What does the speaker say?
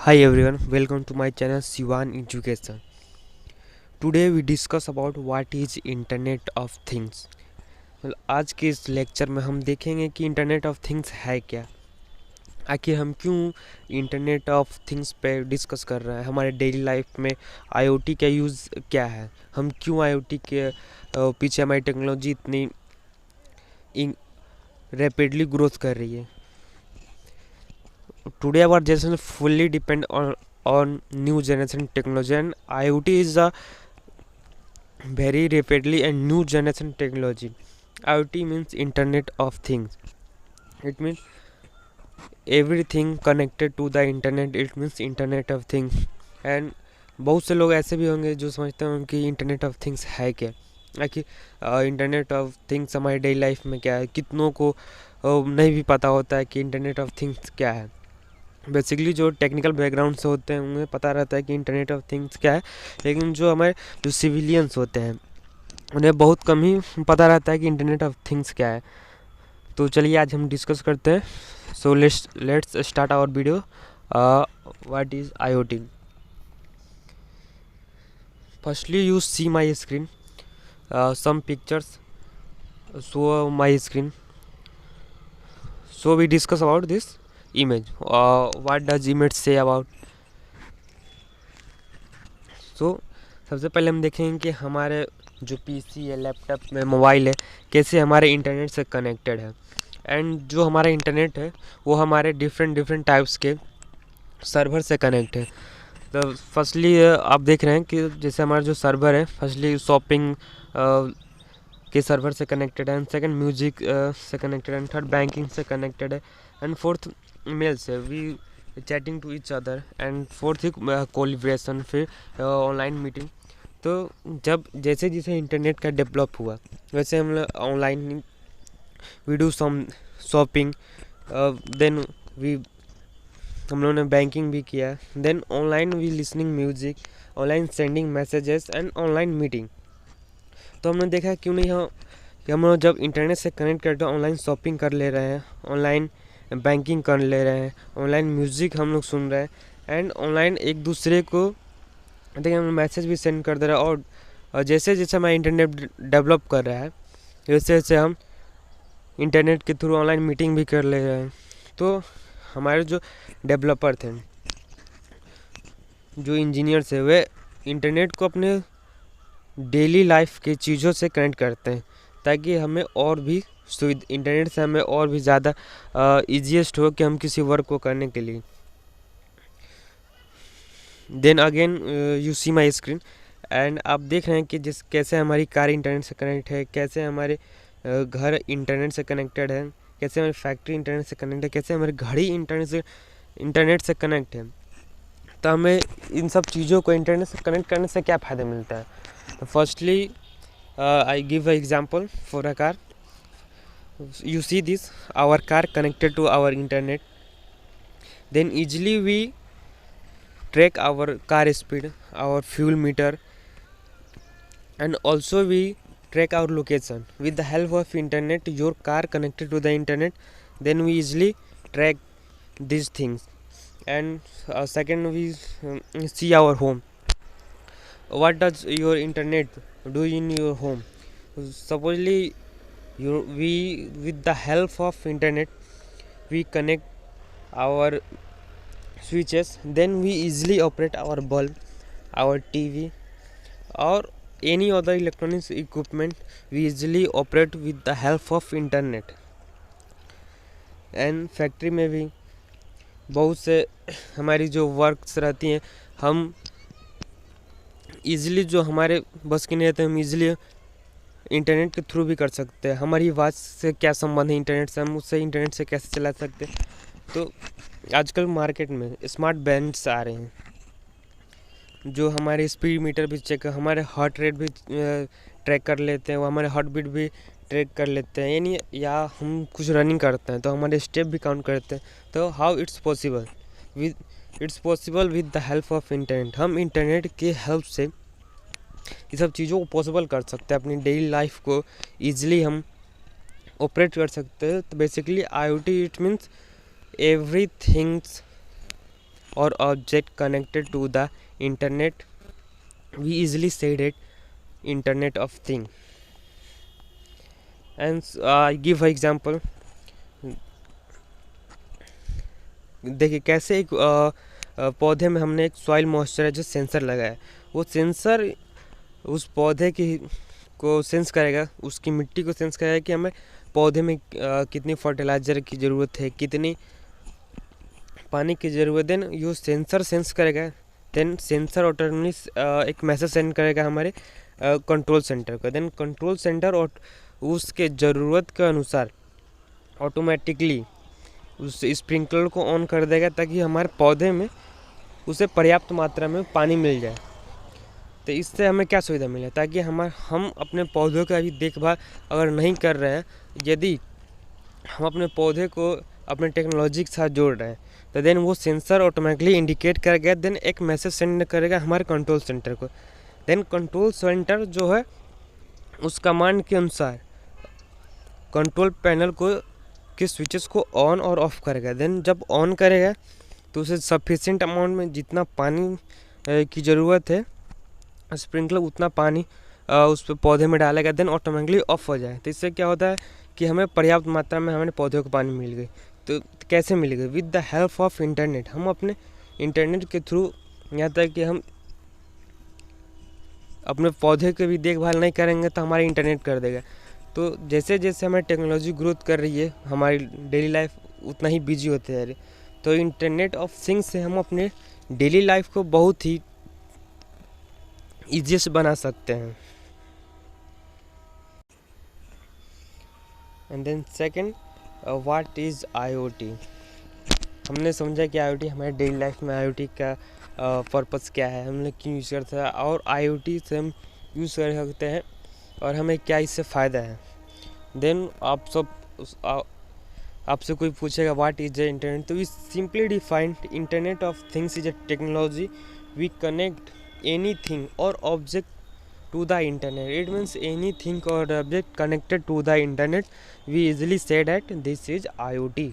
Hi everyone, welcome to my channel Sivan Education. Today we discuss about what is Internet of Things. आज के इस lecture में हम देखेंगे कि इंटरनेट ऑफ थिंग्स है क्या, आखिर हम क्यों इंटरनेट ऑफ थिंग्स पे डिस्कस कर रहे हैं, हमारे डेली लाइफ में आईओटी का यूज़ क्या है, हम क्यों आईओटी के पीछे हमारी टेक्नोलॉजी इतनी रैपिडली ग्रोथ कर रही है. Today our generation fully depend on new generation technology, and IoT is a very rapidly and new generation technology. IoT means Internet of Things. It means everything connected to the internet. It means Internet of Things. And बहुत से लोग ऐसे भी होंगे जो समझते होंगे कि इंटरनेट ऑफ थिंग्स है क्या, कि इंटरनेट ऑफ थिंग्स हमारी डेली लाइफ में क्या है. कितनों को नहीं भी पता होता है कि इंटरनेट ऑफ थिंग्स क्या है. बेसिकली जो टेक्निकल बैकग्राउंड से होते हैं उन्हें पता रहता है कि इंटरनेट ऑफ थिंग्स क्या है, लेकिन जो सिविलियंस होते हैं उन्हें बहुत कम ही पता रहता है कि इंटरनेट ऑफ थिंग्स क्या है. तो चलिए आज हम डिस्कस करते हैं. So let's start our video. What is IoT. Firstly you see my screen. Some pictures show my screen. So we discuss about this image. What does image say about? So सबसे पहले हम देखेंगे कि हमारे जो PC है, laptop में, mobile है, कैसे हमारे इंटरनेट से कनेक्टेड है. एंड जो हमारा इंटरनेट है वो हमारे डिफरेंट टाइप्स के सर्वर से कनेक्ट है. तो फर्स्टली आप देख रहे हैं कि जैसे हमारा जो सर्वर है, फर्स्टली शॉपिंग के सर्वर से कनेक्टेड है, एंड सेकंड म्यूजिक से कनेक्टेड है, एंड थर्ड बैंकिंग से कनेक्टेड है, एंड फोर्थ ईमेल से we chatting to each other, and fourth collaboration, फिर ऑनलाइन मीटिंग. तो जब जैसे जैसे इंटरनेट का डेवलप हुआ वैसे हम लोग online we do some shopping, then we हम लोगों ने बैंकिंग भी किया, then online we listening music, online sending messages and online meeting. तो हमने देखा क्यों नहीं हम लोग जब इंटरनेट से कनेक्ट करते हैं ऑनलाइन शॉपिंग कर ले रहे हैं, ऑनलाइन बैंकिंग कर ले रहे हैं, ऑनलाइन म्यूज़िक हम लोग सुन रहे हैं, एंड ऑनलाइन एक दूसरे को देखिए हम मैसेज भी सेंड कर दे रहे हैं. और जैसे जैसे हमारा इंटरनेट डेवलप कर रहा है वैसे वैसे हम इंटरनेट के थ्रू ऑनलाइन मीटिंग भी कर ले रहे हैं. तो हमारे जो डेवलपर थे, जो इंजीनियर्स है, वे इंटरनेट को अपने डेली लाइफ की चीज़ों से कनेक्ट करते हैं ताकि हमें और भी इंटरनेट से हमें और भी ज़्यादा ईजीएस्ट हो कि हम किसी वर्क को करने के लिए. Then again you see my screen, and आप देख रहे हैं कि कैसे हमारी कार इंटरनेट से कनेक्ट है, कैसे हमारे घर इंटरनेट से कनेक्टेड है, कैसे हमारी फैक्ट्री इंटरनेट से कनेक्ट है, कैसे हमारी घड़ी इंटरनेट से कनेक्ट है. तो हमें इन सब चीज़ों को इंटरनेट से कनेक्ट करने से क्या फ़ायदा मिलता है. तो firstly I give an example for a car. You see this, our car connected to our internet, then easily we track our car speed, our fuel meter, and also we track our location with the help of internet. Your car connected to the internet, then we easily track these things. And second we see our home. What does your internet do in your home? Supposedly we with the help of internet we connect our switches, then we easily operate our bulb, our TV, or any other electronics equipment. We easily operate with the help of internet. And factory में भी बहुत से हमारी जो works रहती हैं, हम easily जो हमारे बस की नहीं रहते हम ईज़िली इंटरनेट के थ्रू भी कर सकते हैं. हमारी आवाज़ से क्या संबंध है इंटरनेट से, हम उससे इंटरनेट से कैसे चला सकते हैं. तो आजकल मार्केट में स्मार्ट बैंड्स आ रहे हैं जो हमारे स्पीड मीटर भी चेक, हमारे हार्ट रेट भी ट्रैक कर लेते हैं, वो हमारे हार्ट बीट भी ट्रैक कर लेते हैं. यानी या हम कुछ रनिंग करते हैं तो हमारे स्टेप भी काउंट करते हैं. तो how it's possible with the help of internet. हम इंटरनेट के हेल्प से ये सब चीज़ों को पॉसिबल कर सकते हैं, अपनी डेली लाइफ को ईजिली हम ऑपरेट कर सकते हैं. तो basically IoT it means everything's or object connected to the internet, we easily say that Internet of Thing. And I give an example. देखिए कैसे एक पौधे में हमने एक सॉइल मॉइस्चराइजर सेंसर लगाया है। वो सेंसर उस पौधे की को सेंस करेगा, उसकी मिट्टी को सेंस करेगा कि हमें पौधे में कितनी फर्टिलाइज़र की ज़रूरत है, कितनी पानी की ज़रूरत है। देन यो सेंसर सेंस करेगा, देन सेंसर ऑटोमेटिकली एक मैसेज सेंड करेगा हमारे कंट्रोल सेंटर को। देन कंट्रोल सेंटर और उसके ज़रूरत के अनुसार ऑटोमेटिकली उस स्प्रिंकलर को ऑन कर देगा ताकि हमारे पौधे में उसे पर्याप्त मात्रा में पानी मिल जाए। तो इससे हमें क्या सुविधा मिले, ताकि हम अपने पौधों का भी देखभाल अगर नहीं कर रहे हैं, यदि हम अपने पौधे को अपने टेक्नोलॉजी के साथ जोड़ रहे हैं, तो देन वो सेंसर ऑटोमेटिकली इंडिकेट करेगा, देन एक मैसेज सेंड करेगा हमारे कंट्रोल सेंटर को। देन कंट्रोल सेंटर जो है उस कमांड के अनुसार कंट्रोल पैनल को के स्विचेस को ऑन और ऑफ करेगा। देन जब ऑन करेगा तो उसे सफिशिएंट अमाउंट में जितना पानी की ज़रूरत है स्प्रिंकलर उतना पानी उस पे पौधे में डालेगा, देन ऑटोमेटिकली ऑफ हो जाए। तो इससे क्या होता है कि हमें पर्याप्त मात्रा में हमारे पौधों को पानी मिल गई। तो कैसे मिलेगी? With the help of internet. हम अपने इंटरनेट के थ्रू यहाँ तक कि हम अपने पौधे की भी देखभाल नहीं करेंगे तो हमारा इंटरनेट कर देगा। तो जैसे जैसे हमारी टेक्नोलॉजी ग्रोथ कर रही है, हमारी डेली लाइफ उतना ही बिजी होते जा रही। तो इंटरनेट ऑफ थिंग्स से हम अपने डेली लाइफ को बहुत ही ईजीएस्ट बना सकते हैं। And then second, what is IoT. हमने समझा कि आईओटी हमारे डेली लाइफ में आईओटी का पर्पस क्या है, हम लोग क्यों यूज़ करते हैं और आईओटी से हम यूज़ कर सकते हैं और हमें क्या इससे फ़ायदा है। देन आपसे कोई पूछेगा व्हाट इज द इंटरनेट, तो we simply defined internet of things is a technology we connect anything or object to the internet. It means anything or object connected to the internet, we easily say that this is IoT.